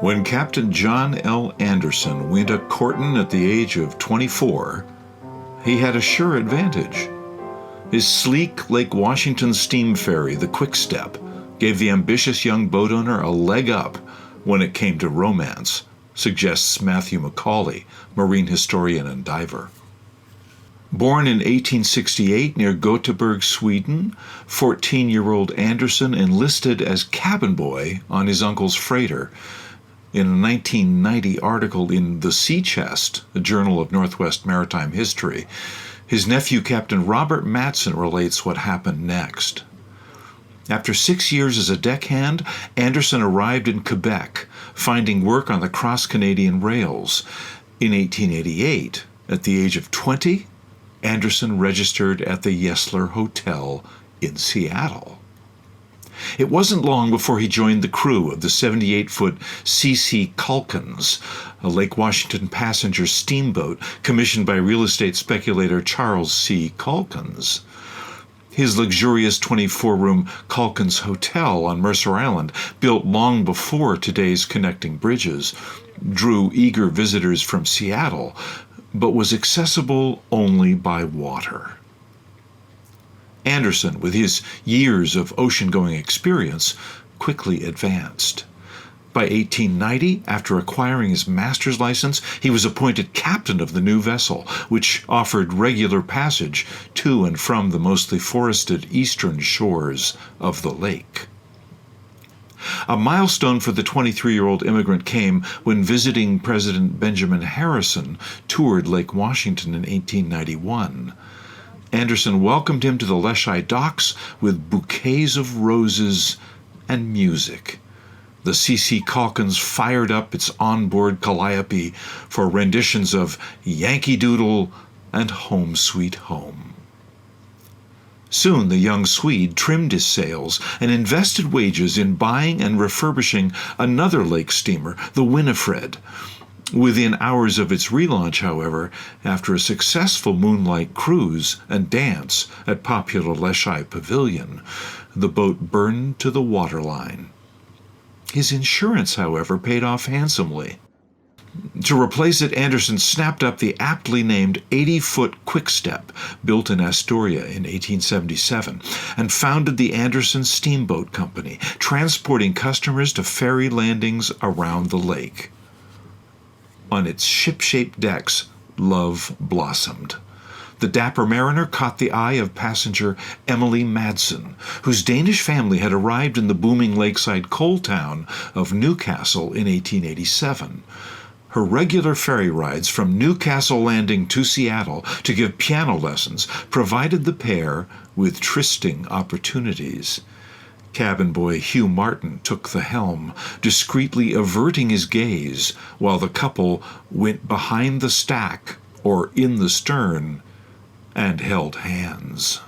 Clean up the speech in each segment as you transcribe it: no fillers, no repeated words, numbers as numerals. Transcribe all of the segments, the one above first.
When Captain John L. Anderson went a-courtin' at the age of 24, he had a sure advantage. His sleek Lake Washington steam ferry, the Quickstep, gave the ambitious young boat owner a leg up when it came to romance, suggests Matthew Macaulay, marine historian and diver. Born in 1868 near Gothenburg, Sweden, 14-year-old Anderson enlisted as cabin boy on his uncle's freighter. In a 1990 article in The Sea Chest, a journal of Northwest Maritime History, his nephew Captain Robert Matson relates what happened next. After 6 years as a deckhand, Anderson arrived in Quebec, finding work on the cross-Canadian rails. In 1888, at the age of 20, Anderson registered at the Yesler Hotel in Seattle. It wasn't long before he joined the crew of the 78-foot C.C. Calkins, a Lake Washington passenger steamboat commissioned by real estate speculator Charles C. Calkins. His luxurious 24-room Calkins Hotel on Mercer Island, built long before today's connecting bridges, drew eager visitors from Seattle, but was accessible only by water. Anderson, with his years of ocean-going experience, quickly advanced. By 1890, after acquiring his master's license, he was appointed captain of the new vessel, which offered regular passage to and from the mostly forested eastern shores of the lake. A milestone for the 23-year-old immigrant came when visiting President Benjamin Harrison toured Lake Washington in 1891. Anderson welcomed him to the Leschi docks with bouquets of roses and music. The C.C. Calkins fired up its onboard calliope for renditions of Yankee Doodle and Home Sweet Home. Soon the young Swede trimmed his sails and invested wages in buying and refurbishing another lake steamer, the Winifred. Within hours of its relaunch, however, after a successful moonlight cruise and dance at popular Leschi Pavilion, the boat burned to the waterline. His insurance, however, paid off handsomely. To replace it, Anderson snapped up the aptly named 80-foot Quickstep, built in Astoria in 1877, and founded the Anderson Steamboat Company, transporting customers to ferry landings around the lake. On its ship-shaped decks, love blossomed. The dapper mariner caught the eye of passenger Emilie Madsen, whose Danish family had arrived in the booming lakeside coal town of Newcastle in 1887. Her regular ferry rides from Newcastle Landing to Seattle to give piano lessons provided the pair with trysting opportunities. Cabin boy Hugh Martin took the helm, discreetly averting his gaze while the couple went behind the stack or in the stern and held hands.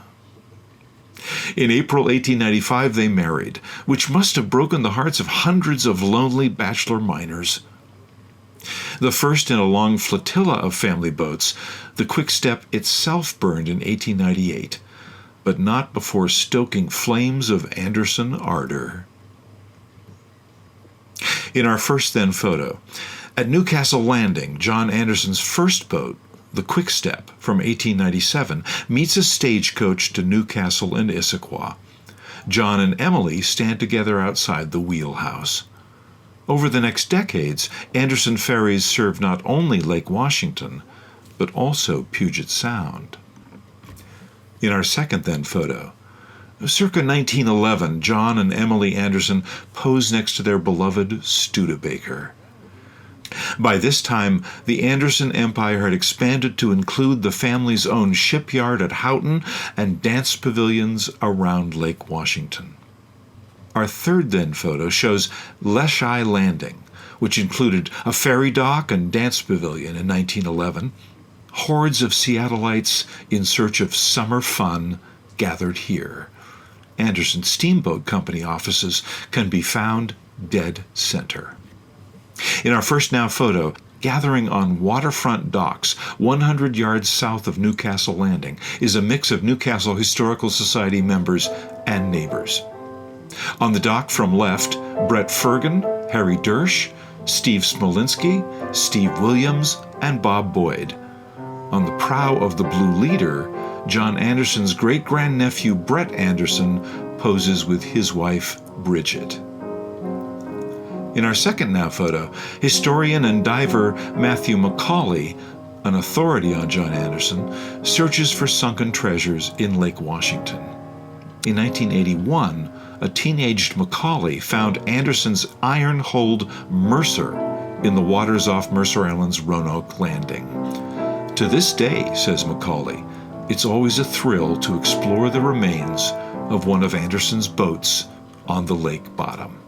In April 1895 they married, which must have broken the hearts of hundreds of lonely bachelor miners. The first in a long flotilla of family boats, the Quickstep itself burned in 1898, but not before stoking flames of Anderson ardor. In our first then photo, at Newcastle Landing, John Anderson's first boat, the Quickstep from 1897, meets a stagecoach to Newcastle and Issaquah. John and Emilie stand together outside the wheelhouse. Over the next decades, Anderson ferries served not only Lake Washington, but also Puget Sound. In our second then photo, circa 1911, John and Emilie Anderson pose next to their beloved Studebaker. By this time, the Anderson empire had expanded to include the family's own shipyard at Houghton and dance pavilions around Lake Washington. Our third then photo shows Leschi Landing, which included a ferry dock and dance pavilion in 1911. Hordes of Seattleites in search of summer fun gathered here. Anderson Steamboat Company offices can be found dead center. In our first now photo, gathering on waterfront docks 100 yards south of Newcastle Landing is a mix of Newcastle Historical Society members and neighbors. On the dock from left, Brett Fergan, Harry Dersch, Steve Smolinski, Steve Williams, and Bob Boyd. On the prow of the Blue Leader, John Anderson's great-grandnephew Brett Anderson poses with his wife, Bridget. In our second Now photo, historian and diver Matthew Macaulay, an authority on John Anderson, searches for sunken treasures in Lake Washington. In 1981, a teenaged Macaulay found Anderson's iron-hulled Mercer in the waters off Mercer Island's Roanoke Landing. To this day, says Macaulay, it's always a thrill to explore the remains of one of Anderson's boats on the lake bottom.